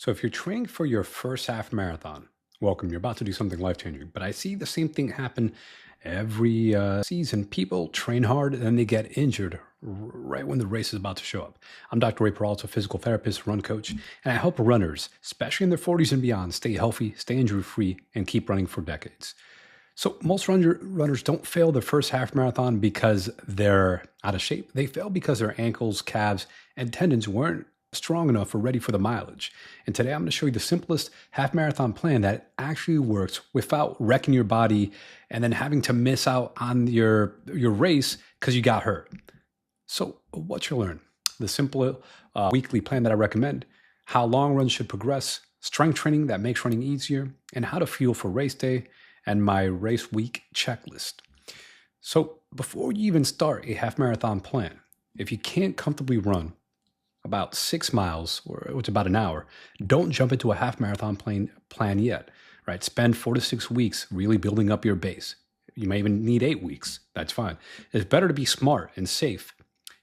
So if you're training for your first half marathon, welcome, you're about to do something life-changing. But I see the same thing happen every season. People train hard and then they get injured right when the race is about to show up. I'm Dr. Peralta, physical therapist, run coach, and I help runners, especially in their 40s and beyond, stay healthy, stay injury-free, and keep running for decades. So most runners don't fail their first half marathon because they're out of shape. They fail because their ankles, calves, and tendons weren't strong enough or ready for the mileage. And today I'm going to show you the simplest half marathon plan that actually works without wrecking your body and then having to miss out on your race because you got hurt. So what you learn, the simple weekly plan that I recommend, how long runs should progress, strength training that makes running easier, and how to fuel for race day, and my race week checklist. So before you even start a half marathon plan, if you can't comfortably run about 6 miles, or it's about an hour, don't jump into a half marathon plan yet, right? Spend 4 to 6 weeks really building up your base. You may even need 8 weeks. That's fine. It's better to be smart and safe.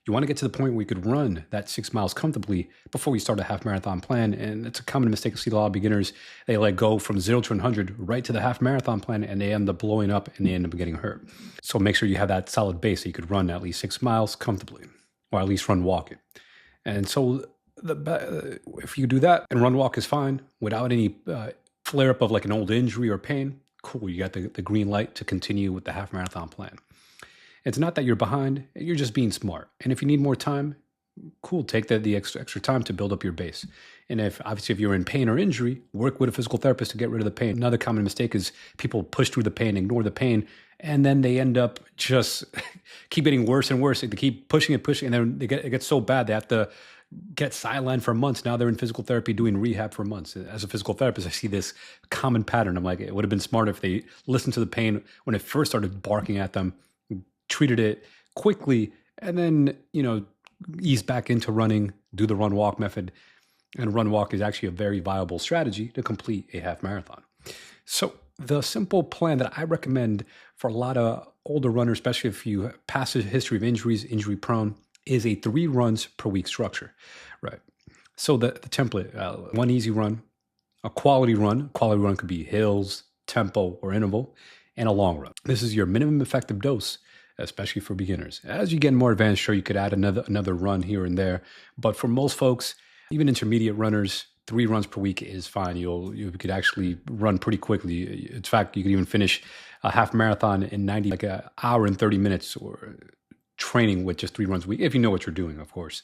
You want to get to the point where you could run that 6 miles comfortably before you start a half marathon plan. And it's a common mistake I see a lot of beginners. They go from 0 to 100 right to the half marathon plan, and they end up blowing up and they end up getting hurt. So make sure you have that solid base so you could run at least 6 miles comfortably, or at least run walk it. And so if you do that and run walk is fine without any flare up of like an old injury or pain, cool, you got the green light to continue with the half marathon plan. It's not that you're behind, you're just being smart. And if you need more time, cool, take the extra time to build up your base. And if you're in pain or injury, work with a physical therapist to get rid of the pain. Another common mistake is people push through the pain, ignore the pain, and then they end up just keep getting worse and worse. They keep pushing, and then it gets so bad they have to get sidelined for months. Now they're in physical therapy doing rehab for months. As a physical therapist, I see this common pattern. I'm like, it would have been smarter if they listened to the pain when it first started barking at them, treated it quickly, and then, ease back into running, do the run walk method. And run walk is actually a very viable strategy to complete a half marathon. So the simple plan that I recommend for a lot of older runners, especially if you pass a history of injuries, injury prone, is a 3 runs per week structure, right? So the template, one easy run, a quality run. Quality run could be hills, tempo, or interval, and a long run. This is your minimum effective dose, especially for beginners. As you get more advanced, sure, you could add another run here and there. But for most folks, even intermediate runners, 3 runs per week is fine. You could actually run pretty quickly. In fact, you could even finish a half marathon in an hour and 30 minutes, or training with just 3 runs a week, if you know what you're doing, of course.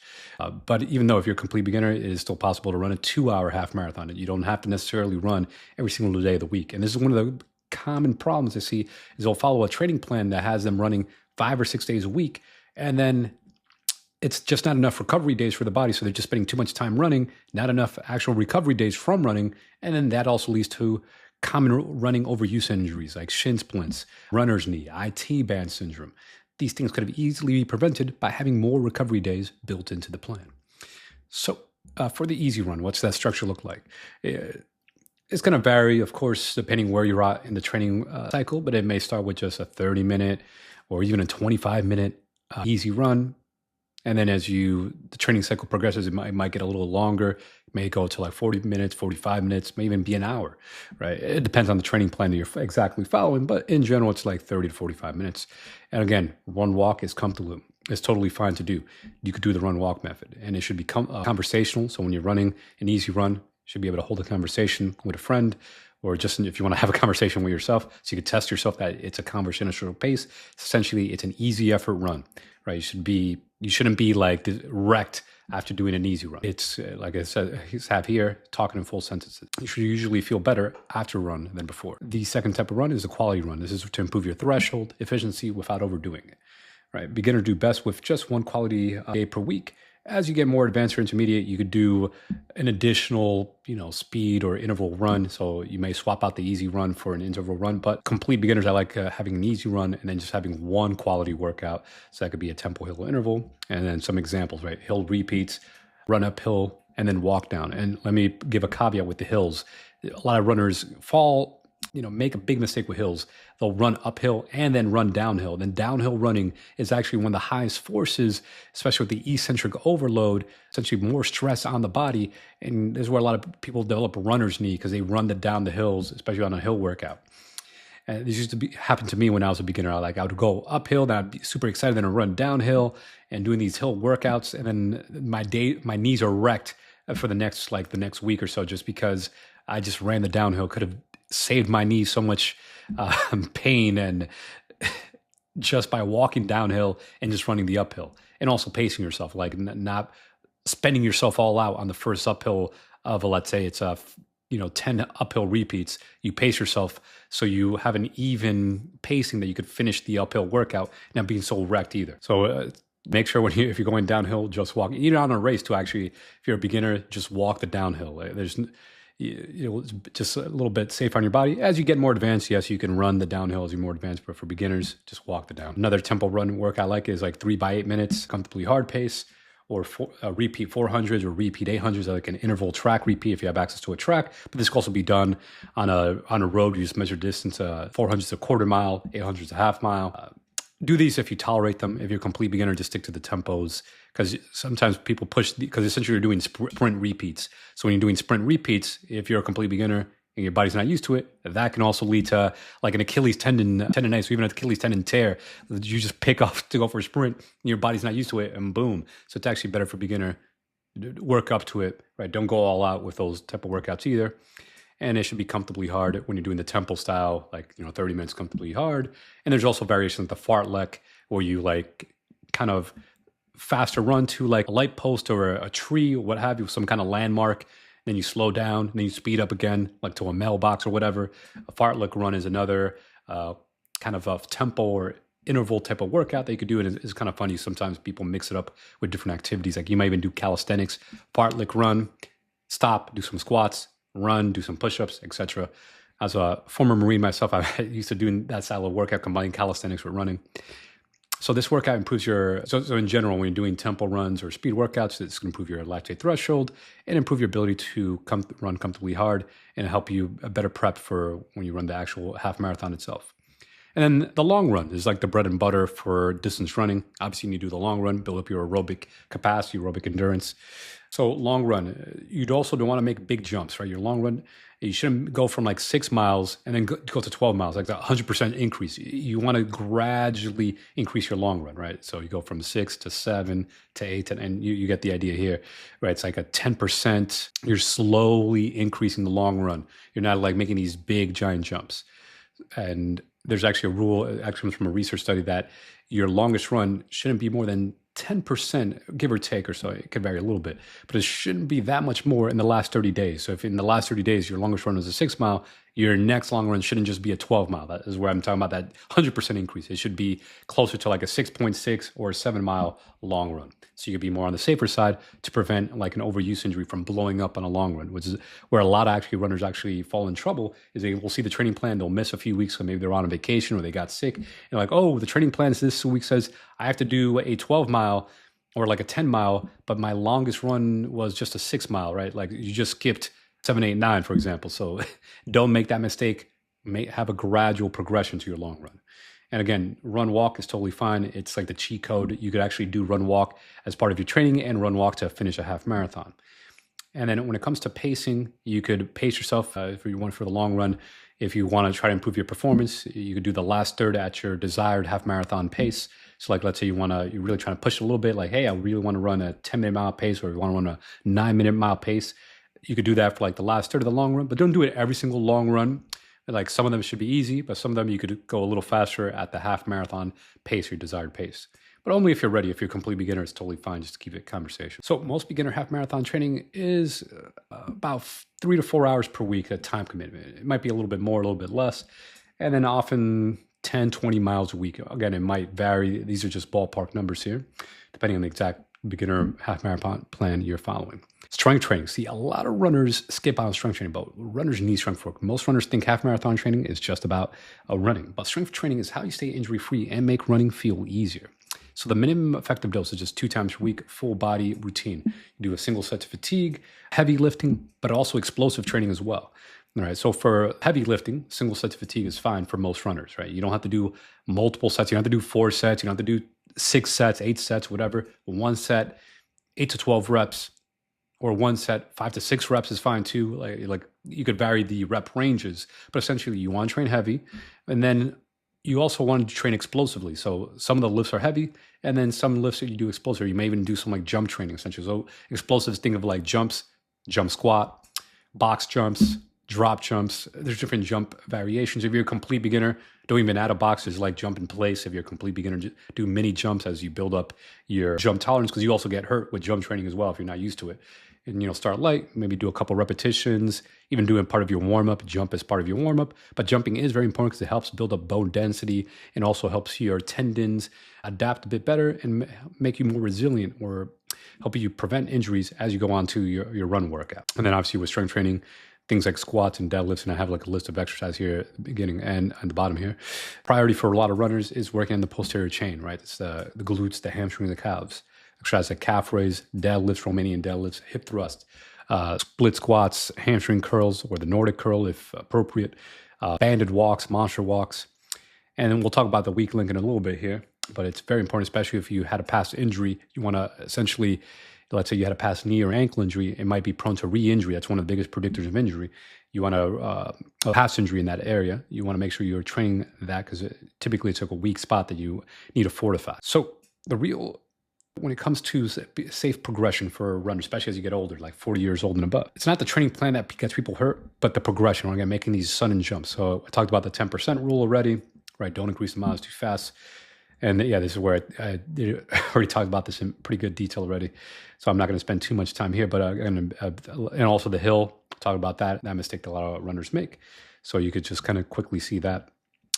But even though if you're a complete beginner, it is still possible to run a 2-hour half marathon. You don't have to necessarily run every single day of the week. And this is one of the common problems I see is they'll follow a training plan that has them running 5 or 6 days a week, and then it's just not enough recovery days for the body. So they're just spending too much time running, not enough actual recovery days from running. And then that also leads to common running overuse injuries like shin splints, runner's knee, IT band syndrome. These things could have easily be prevented by having more recovery days built into the plan. So for the easy run, what's that structure look like? It's going to vary, of course, depending where you're at in the training cycle, but it may start with just a 30-minute or even a 25-minute easy run. And then as the training cycle progresses, it might get a little longer. It may go to like 40 minutes, 45 minutes, may even be an hour, right? It depends on the training plan that you're exactly following, but in general, it's like 30 to 45 minutes. And again, run walk is comfortable. It's totally fine to do. You could do the run walk method, and it should be conversational. So when you're running an easy run, you should be able to hold a conversation with a friend, or just if you want to have a conversation with yourself, so you could test yourself that it's a conversational pace. Essentially, it's an easy effort run, right? You shouldn't be like wrecked after doing an easy run. It's like I said, have here, talking in full sentences. You should usually feel better after a run than before. The second type of run is a quality run. This is to improve your threshold, efficiency without overdoing it, right? Beginners do best with just 1 quality day per week. As you get more advanced or intermediate, you could do an additional, speed or interval run. So you may swap out the easy run for an interval run, but complete beginners, I like having an easy run and then just having 1 quality workout. So that could be a tempo hill interval. And then some examples, right? Hill repeats, run uphill, and then walk down. And let me give a caveat with the hills. A lot of runners fall make a big mistake with hills. They'll run uphill and then run downhill. Then downhill running is actually one of the highest forces, especially with the eccentric overload, essentially more stress on the body. And this is where a lot of people develop runner's knee because they run down the hills, especially on a hill workout. And this used to happen to me when I was a beginner. I would go uphill, then I'd be super excited, then I'd run downhill and doing these hill workouts. And then my knees are wrecked for the next week or so, just because I just ran the downhill. Could have saved my knees so much pain, and just by walking downhill and just running the uphill, and also pacing yourself, like not spending yourself all out on the first uphill of let's say it's 10 uphill repeats. You pace yourself so you have an even pacing that you could finish the uphill workout, not being so wrecked either. So make sure if you're going downhill, just walk. Even on a race too, actually, if you're a beginner, just walk the downhill. There's just a little bit safe on your body. As you get more advanced, yes, you can run the downhill as you're more advanced, but for beginners, just walk the down. Another tempo run workout I like is like 3 by 8 minutes, comfortably hard pace, or repeat 400s or repeat 800s, like an interval track repeat if you have access to a track. But this can also be done on a road. You just measure distance. 400s a quarter mile, 800s a half mile. Do these if you tolerate them. If you're a complete beginner, just stick to the tempos, because sometimes people push, because essentially you're doing sprint repeats. So when you're doing sprint repeats, if you're a complete beginner and your body's not used to it, that can also lead to like an Achilles tendonitis, or even an Achilles tendon tear. You just pick off to go for a sprint, and your body's not used to it, and boom. So it's actually better for beginner. Work up to it, right? Don't go all out with those type of workouts either. And it should be comfortably hard when you're doing the tempo style, 30 minutes comfortably hard. And there's also variations like the fartlek, where you kind of faster run to like a light post or a tree or what have you, some kind of landmark. Then you slow down, then you speed up again, like to a mailbox or whatever. A fartlek run is another kind of a tempo or interval type of workout that you could do. And it's kind of funny. Sometimes people mix it up with different activities. Like you might even do calisthenics, fartlek run, stop, do some squats, run, do some push-ups, etc. As a former Marine myself, I used to do that style of workout, combining calisthenics with running. So this workout improves so in general, when you're doing tempo runs or speed workouts, it's going to improve your lactate threshold and improve your ability to run comfortably hard, and help you better prep for when you run the actual half marathon itself. And then the long run is like the bread and butter for distance running. Obviously, you need to do the long run, build up your aerobic capacity, aerobic endurance. So long run, you'd also don't want to make big jumps, right? Your long run, you shouldn't go from like 6 miles and then go to 12 miles, like that 100% increase. You want to gradually increase your long run, right? So you go from 6 to 7 to 8, and you get the idea here, right? It's like a 10%. You're slowly increasing the long run. You're not like making these big giant jumps. And there's actually a rule, actually comes from a research study, that your longest run shouldn't be more than 10%, give or take, or so. It could vary a little bit, but it shouldn't be that much more in the last 30 days. So if in the last 30 days, your longest run was a 6 mile, your next long run shouldn't just be a 12 mile. That is where I'm talking about that 100% increase. It should be closer to like a 6.6 or a 7 mile long run. So you could be more on the safer side to prevent like an overuse injury from blowing up on a long run, which is where a lot of runners actually fall in trouble. Is they will see the training plan, they'll miss a few weeks, so maybe they're on a vacation or they got sick. And like, oh, the training plan this week says I have to do a 12 mile or like a 10 mile, but my longest run was just a 6 mile, right? Like you just skipped 7, 8, 9, for example. So don't make that mistake. Have a gradual progression to your long run. And again, run walk is totally fine. It's like the cheat code. You could actually do run walk as part of your training and run walk to finish a half marathon. And then when it comes to pacing, you could pace yourself if you want for the long run. If you want to try to improve your performance, you could do the last third at your desired half marathon pace. So like, let's say you're really trying to push it a little bit, like, hey, I really want to run a 10-minute mile pace, or you want to run a 9-minute mile pace. You could do that for like the last third of the long run, but don't do it every single long run. Like some of them should be easy, but some of them you could go a little faster at the half marathon pace, your desired pace. But only if you're ready. If you're a complete beginner, it's totally fine just to keep it conversation. So most beginner half marathon training is about 3 to 4 hours per week, a time commitment. It might be a little bit more, a little bit less. And then often 10, 20 miles a week. Again, it might vary. These are just ballpark numbers here, depending on the exact beginner half marathon plan you're following. Strength training. See, a lot of runners skip on strength training, but runners need strength work. Most runners think half marathon training is just about running, but strength training is how you stay injury-free and make running feel easier. So the minimum effective dose is just 2 times per week, full body routine. You do a single set to fatigue, heavy lifting, but also explosive training as well. All right. So for heavy lifting, single sets of fatigue is fine for most runners, right? You don't have to do multiple sets. You don't have to do 4 sets. You don't have to do 6 sets, 8 sets, whatever. One set, 8 to 12 reps, or one set, 5 to 6 reps is fine too. Like you could vary the rep ranges, but essentially you want to train heavy, and then you also want to train explosively. So some of the lifts are heavy, and then some lifts that you do explosive. You may even do some like jump training essentially. So explosives, think of like jumps, jump squat, box jumps, drop jumps. There's different jump variations. If you're a complete beginner, don't even add a box. There's like jump in place. If you're a complete beginner, just do mini jumps as you build up your jump tolerance, because you also get hurt with jump training as well if you're not used to it. And start light, maybe do a couple repetitions, even doing part of your warm-up, jump as part of your warm-up. But jumping is very important because it helps build up bone density and also helps your tendons adapt a bit better and make you more resilient, or help you prevent injuries as you go on to your run workout. And then obviously with strength training, things like squats and deadlifts, and I have like a list of exercises here at the beginning and at the bottom here. Priority for a lot of runners is working on the posterior chain, right? It's the glutes, the hamstring, the calves. Exercises like calf raise, deadlifts, Romanian deadlifts, hip thrust, split squats, hamstring curls, or the Nordic curl if appropriate, banded walks, monster walks. And then we'll talk about the weak link in a little bit here, but it's very important, especially if you had a past injury. You want to essentially, let's say you had a past knee or ankle injury, it might be prone to re-injury. That's one of the biggest predictors of injury. You want a past injury in that area. You want to make sure you're training that, because typically it's like a weak spot that you need to fortify. So when it comes to safe progression for a runner, especially as you get older, like 40 years old and above, it's not the training plan that gets people hurt, but the progression. We're making these sudden jumps. So I talked about the 10% rule already, right? Don't increase the miles too fast. And yeah, this is where I already talked about this in pretty good detail already. So I'm not going to spend too much time here, but and also the hill, talk about that mistake that a lot of runners make. So you could just kind of quickly see that.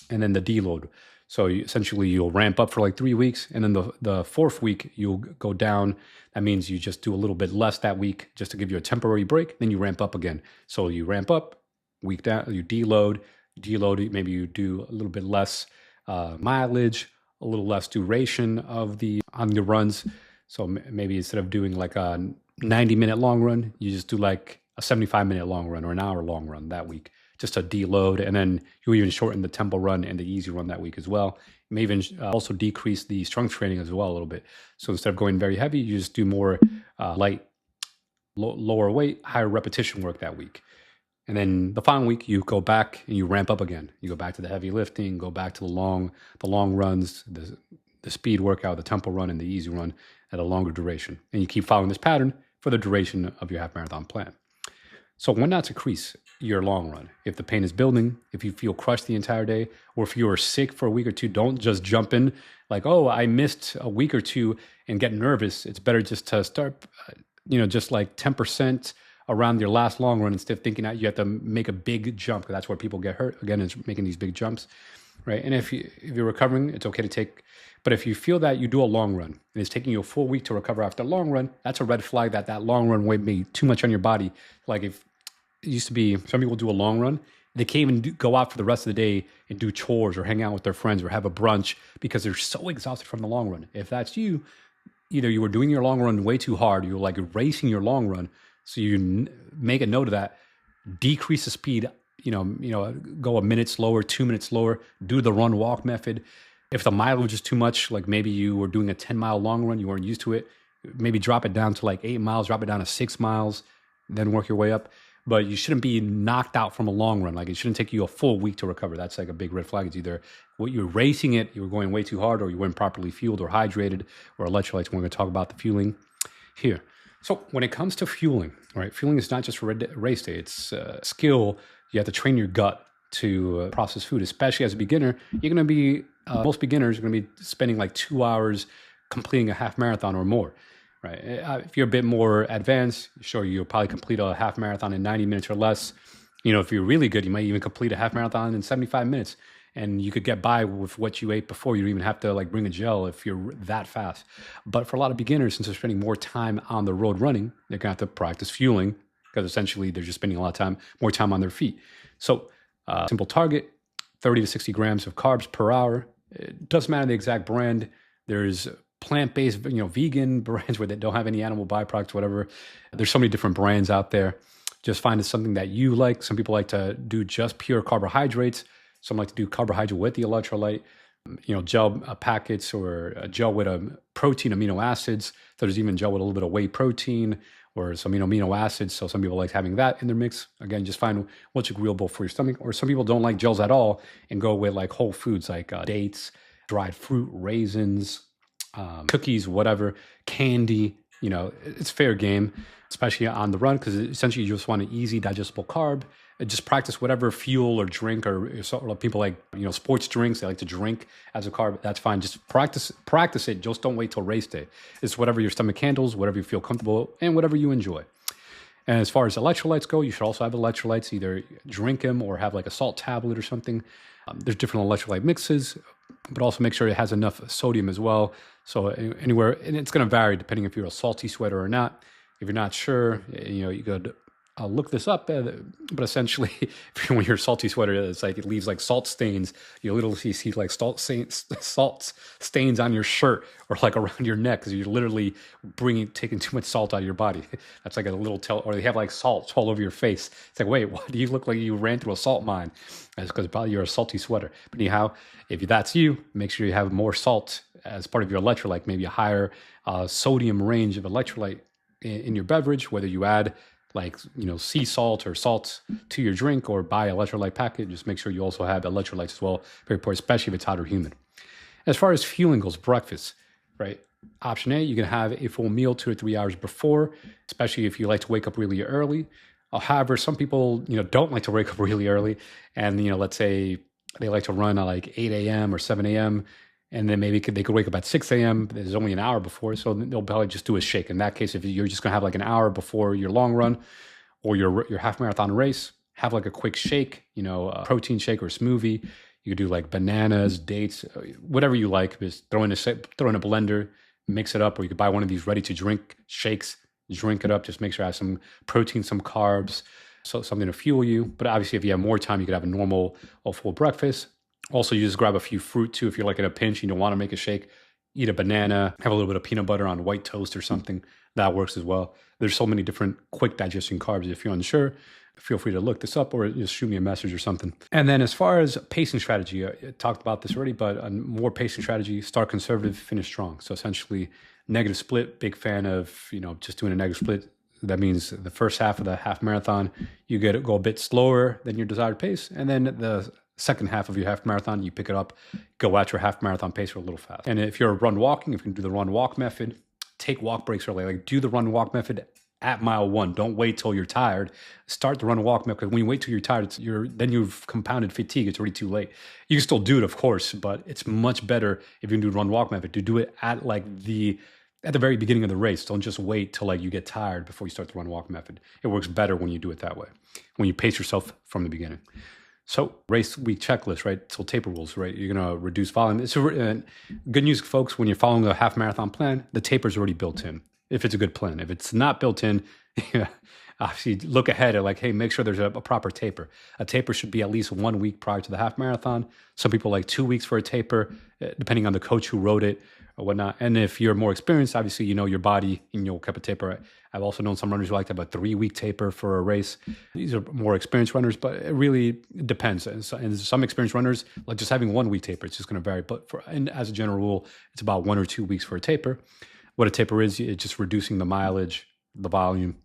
And then the deload. So essentially you'll ramp up for like 3 weeks, and then the 4th week you'll go down. That means you just do a little bit less that week just to give you a temporary break. Then you ramp up again. So you ramp up, week down, you deload, maybe you do a little bit less mileage, a little less duration on your runs. So maybe instead of doing like a 90-minute long run, you just do like a 75-minute long run or an hour long run that week, just to deload. And then you even shorten the tempo run and the easy run that week as well. You may even also decrease the strength training as well a little bit. So instead of going very heavy, you just do more light, lower weight, higher repetition work that week. And then the following week, you go back and you ramp up again. You go back to the heavy lifting, go back to the long runs, the speed workout, the tempo run, and the easy run at a longer duration. And you keep following this pattern for the duration of your half marathon plan. So when not to increase your long run, if the pain is building, if you feel crushed the entire day, or if you are sick for a week or two, don't just jump in like, oh, I missed a week or two and get nervous. It's better just to start, just like 10% around your last long run instead of thinking that you have to make a big jump, because that's where people get hurt. Again, is making these big jumps, right? And if you're recovering, it's okay to take. But if you feel that you do a long run and it's taking you a full week to recover after a long run, that's a red flag that long run weight may be too much on your body. Like if it used to be, some people do a long run, they can't even go out for the rest of the day and do chores or hang out with their friends or have a brunch because they're so exhausted from the long run. If that's you, either you were doing your long run way too hard, you're like racing your long run. So you make a note of that, decrease the speed, go a minute slower, 2 minutes slower, do the run walk method. If the mileage is too much, like maybe you were doing a 10-mile long run, you weren't used to it, maybe drop it down to like 8 miles, drop it down to 6 miles, then work your way up. But you shouldn't be knocked out from a long run. Like it shouldn't take you a full week to recover. That's like a big red flag. It's either what you're racing it, you were going way too hard, or you weren't properly fueled or hydrated, or electrolytes. We're going to talk about the fueling here. So when it comes to fueling, right, fueling is not just for race day. It's a skill. You have to train your gut to process food, especially as a beginner. You're going to be, most beginners are going to be spending like 2 hours completing a half marathon or more, right? If you're a bit more advanced, sure, you'll probably complete a half marathon in 90 minutes or less. If you're really good, you might even complete a half marathon in 75 minutes. And you could get by with what you ate before. You don't even have to like bring a gel if you're that fast. But for a lot of beginners, since they're spending more time on the road running, they're going to have to practice fueling, because essentially they're just spending a lot of time, more time on their feet. So simple target, 30 to 60 grams of carbs per hour. It doesn't matter the exact brand. There's plant-based, vegan brands where they don't have any animal byproducts, whatever. There's so many different brands out there. Just find something that you like. Some people like to do just pure carbohydrates. Some like to do carbohydrate with the electrolyte, gel packets, or a gel with a protein amino acids. So there's even gel with a little bit of whey protein or some amino acids. So some people like having that in their mix. Again, just find what's agreeable for your stomach. Or some people don't like gels at all and go with like whole foods like dates, dried fruit, raisins, cookies, whatever, candy. It's fair game, especially on the run, because essentially you just want an easy digestible carb. And just practice whatever fuel or drink, or people like sports drinks. They like to drink as a carb. That's fine. Just practice it. Just don't wait till race day. It's whatever your stomach handles, whatever you feel comfortable, and whatever you enjoy. And as far as electrolytes go, you should also have electrolytes. Either drink them or have like a salt tablet or something. There's different electrolyte mixes, but also make sure it has enough sodium as well. So anywhere, and it's going to vary depending if you're a salty sweater or not. If you're not sure, you could look this up. But essentially, when you're a salty sweater, it's like it leaves like salt stains. You literally see like salt stains on your shirt or like around your neck because you're literally taking too much salt out of your body. That's like a little tell. Or they have like salt all over your face. It's like, wait, why do you look like you ran through a salt mine? That's because probably you're a salty sweater. But anyhow, if that's you, make sure you have more salt as part of your electrolyte, maybe a higher sodium range of electrolyte in your beverage, whether you add like sea salt or salt to your drink or buy electrolyte packet. Just make sure you also have electrolytes as well. Very important, especially if it's hot or humid. As far as fueling goes, breakfast, right? Option A, you can have a full meal 2 or 3 hours before, especially if you like to wake up really early. However, some people don't like to wake up really early, and let's say they like to run at like 8 a.m. or 7 a.m. And then maybe they could wake up at 6 a.m. There's only an hour before, so they'll probably just do a shake. In that case, if you're just going to have like an hour before your long run or your half marathon race, have like a quick shake, a protein shake or smoothie. You could do like bananas, dates, whatever you like. Just throw in a blender, mix it up, or you could buy one of these ready to drink shakes, drink it up. Just make sure it has some protein, some carbs, so something to fuel you. But obviously, if you have more time, you could have a normal or full breakfast. Also, you just grab a few fruit too. If you're like in a pinch, you don't want to make a shake, eat a banana, have a little bit of peanut butter on white toast or something. That works as well. There's so many different quick digestion carbs. If you're unsure, feel free to look this up or just shoot me a message or something. And then as far as pacing strategy, I talked about this already, but a more pacing strategy, start conservative, finish strong. So essentially negative split, big fan of, just doing a negative split. That means the first half of the half marathon, you go a bit slower than your desired pace. And then the second half of your half marathon, you pick it up, go at your half marathon pace or a little fast. And if you're run walking, if you can do the run walk method, take walk breaks early. Like do the run walk method at mile 1. Don't wait till you're tired. Start the run walk method. When you wait till you're tired, then you've compounded fatigue. It's already too late. You can still do it, of course, but it's much better if you can do run walk method to do it at the very beginning of the race. Don't just wait till like you get tired before you start the run walk method. It works better when you do it that way, when you pace yourself from the beginning. So race week checklist, right? So taper rules, right? You're going to reduce volume. It's good news, folks. When you're following a half marathon plan, the taper's already built in. If it's a good plan, if it's not built in, obviously look ahead at like, hey, make sure there's a proper taper. A taper should be at least 1 week prior to the half marathon. Some people like 2 weeks for a taper, depending on the coach who wrote it or whatnot. And if you're more experienced, obviously, your body and you'll keep a taper. I've also known some runners who like to have a 3-week taper for a race. These are more experienced runners, but it really depends. And some experienced runners, like just having 1 week taper, it's just going to vary. But as a general rule, it's about 1 or 2 weeks for a taper. What a taper is, it's just reducing the mileage, the volume,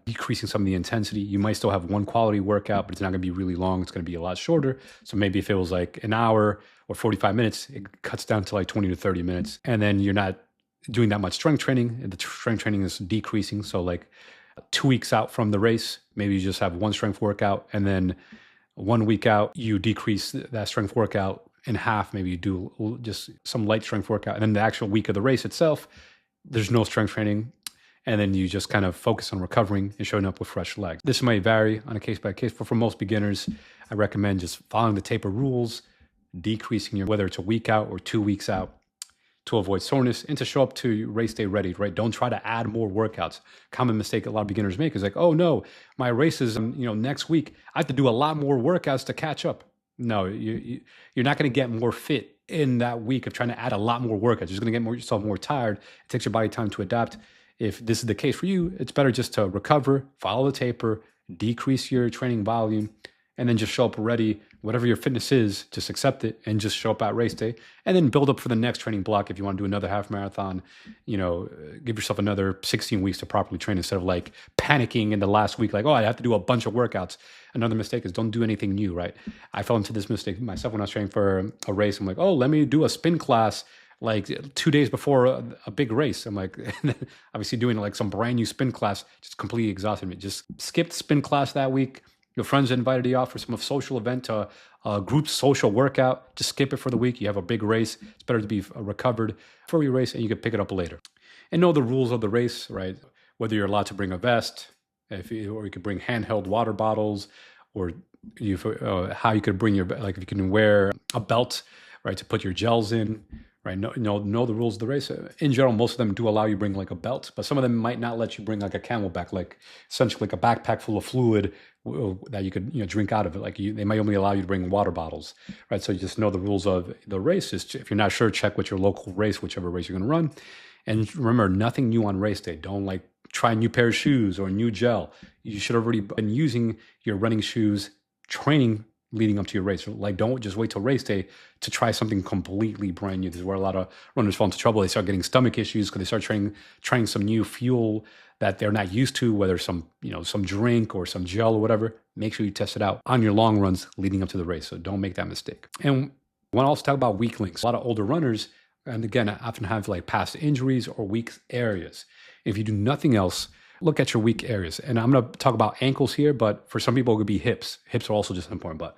decreasing some of the intensity. You might still have one quality workout, but it's not going to be really long. It's going to be a lot shorter. So maybe if it was like an hour or 45 minutes, it cuts down to like 20 to 30 minutes. And then you're not doing that much strength training. The strength training is decreasing. So like 2 weeks out from the race, maybe you just have one strength workout. And then 1 week out, you decrease that strength workout in half. Maybe you do just some light strength workout. And then the actual week of the race itself, there's no strength training. And then you just kind of focus on recovering and showing up with fresh legs. This might vary on a case by case, but for most beginners, I recommend just following the taper rules, decreasing whether it's a week out or 2 weeks out to avoid soreness and to show up to race day ready, right? Don't try to add more workouts. Common mistake a lot of beginners make is like, oh no, my race is next week. I have to do a lot more workouts to catch up. No, you're not going to get more fit in that week of trying to add a lot more workouts. You're just going to get yourself more tired. It takes your body time to adapt. If this is the case for you, it's better just to recover, follow the taper, decrease your training volume, and then just show up ready. Whatever your fitness is, just accept it and just show up at race day, and then build up for the next training block. If you want to do another half marathon, give yourself another 16 weeks to properly train instead of like panicking in the last week, like, oh, I have to do a bunch of workouts. Another mistake is don't do anything new, right? I fell into this mistake myself when I was training for a race. I'm like, oh, let me do a spin class like 2 days before a big race. I'm like, and then obviously doing like some brand new spin class just completely exhausted me. Just skipped spin class that week. Your friends invited you out for some social event, a group social workout. Just skip it for the week. You have a big race. It's better to be recovered for your race, and you can pick it up later. And know the rules of the race, right? Whether you're allowed to bring a vest, or you could bring handheld water bottles, or how you could bring if you can wear a belt, right, to put your gels in. Right, know the rules of the race. In general, most of them do allow you bring like a belt, but some of them might not let you bring like a camelback, like essentially like a backpack full of fluid that you could drink out of it. They might only allow you to bring water bottles, right? So you just know the rules of the race. If you're not sure, check with your local race, whichever race you're going to run, and remember, nothing new on race day. Don't like try a new pair of shoes or a new gel. You should have already been using your running shoes, training leading up to your race. Like, don't just wait till race day to try something completely brand new. This is where a lot of runners fall into trouble. They start getting stomach issues because they start trying some new fuel that they're not used to, whether some drink or some gel or whatever. Make sure you test it out on your long runs leading up to the race. So don't make that mistake. And I want to also talk about weak links. A lot of older runners, and again, often have like past injuries or weak areas. If you do nothing else, look at your weak areas. And I'm going to talk about ankles here, but for some people, it could be hips. Hips are also just important, but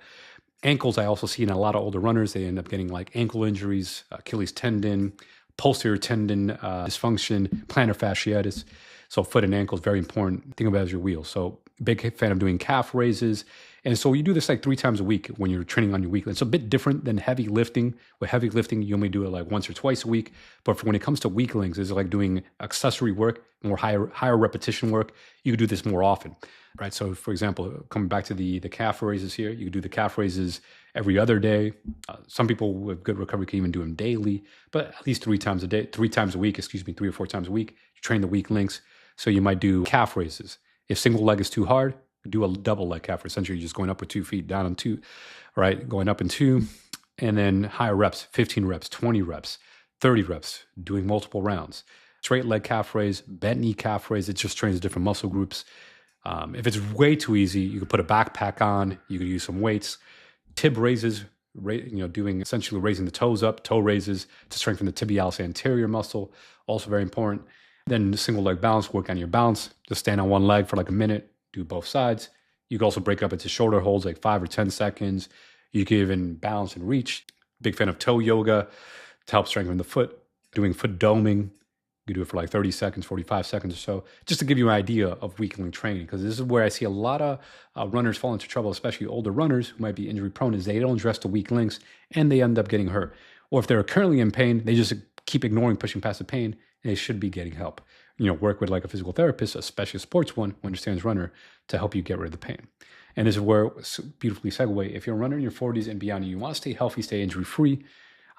ankles, I also see in a lot of older runners, they end up getting like ankle injuries, Achilles tendon, posterior tendon dysfunction, plantar fasciitis. So foot and ankle is very important. Think about it as your wheel. So big fan of doing calf raises. And so you do this like 3 times a week when you're training on your weekly. It's a bit different than heavy lifting. With heavy lifting, you only do it like once or twice a week. But when it comes to weaklings, it's like doing accessory work, more higher repetition work. You could do this more often, right? So for example, coming back to the calf raises here, you could do the calf raises every other day. Some people with good recovery can even do them daily, but at least 3 times a day, 3 times a week, 3 or 4 times a week, you train the weak links. So you might do calf raises. If single leg is too hard, do a double leg calf. Essentially, you're just going up with 2 feet, down on 2, right? Going up in 2, and then higher reps, 15 reps, 20 reps, 30 reps, doing multiple rounds. Straight leg calf raise, bent knee calf raise. It just trains different muscle groups. If it's way too easy, you could put a backpack on. You could use some weights. Tib raises, doing essentially raising the toes up, toe raises to strengthen the tibialis anterior muscle. Also very important. Then the single leg balance, work on your balance. Just stand on one leg for like a minute. Do both sides. You can also break up into shoulder holds, like 5 or 10 seconds. You can even balance and reach. Big fan of toe yoga to help strengthen the foot. Doing foot doming. You do it for like 30 seconds, 45 seconds or so, just to give you an idea of weakling training. Because this is where I see a lot of runners fall into trouble, especially older runners who might be injury prone, is they don't address the weak links and they end up getting hurt. Or if they're currently in pain, they just keep ignoring, pushing past the pain, and they should be getting help. Work with like a physical therapist, especially a sports one who understands runner, to help you get rid of the pain. And this is where beautifully segue. If you're a runner in your 40s and beyond, and you want to stay healthy, stay injury free,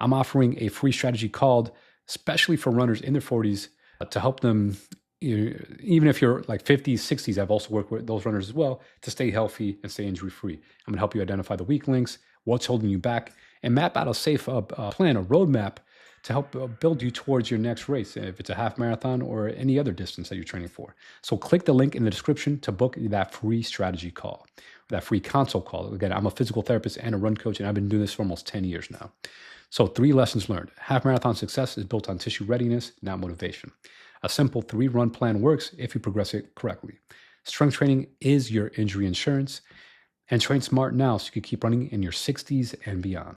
I'm offering a free strategy called, especially for runners in their 40s, to help them, even if you're like 50s, 60s. I've also worked with those runners as well to stay healthy and stay injury free. I'm going to help you identify the weak links, what's holding you back, and map out a safe plan, a roadmap to help build you towards your next race, if it's a half marathon or any other distance that you're training for. So click the link in the description to book that free strategy call, that free consult call. Again, I'm a physical therapist and a run coach, and I've been doing this for almost 10 years now. So 3 lessons learned. Half marathon success is built on tissue readiness, not motivation. A simple 3-run plan works if you progress it correctly. Strength training is your injury insurance, and train smart now so you can keep running in your 60s and beyond.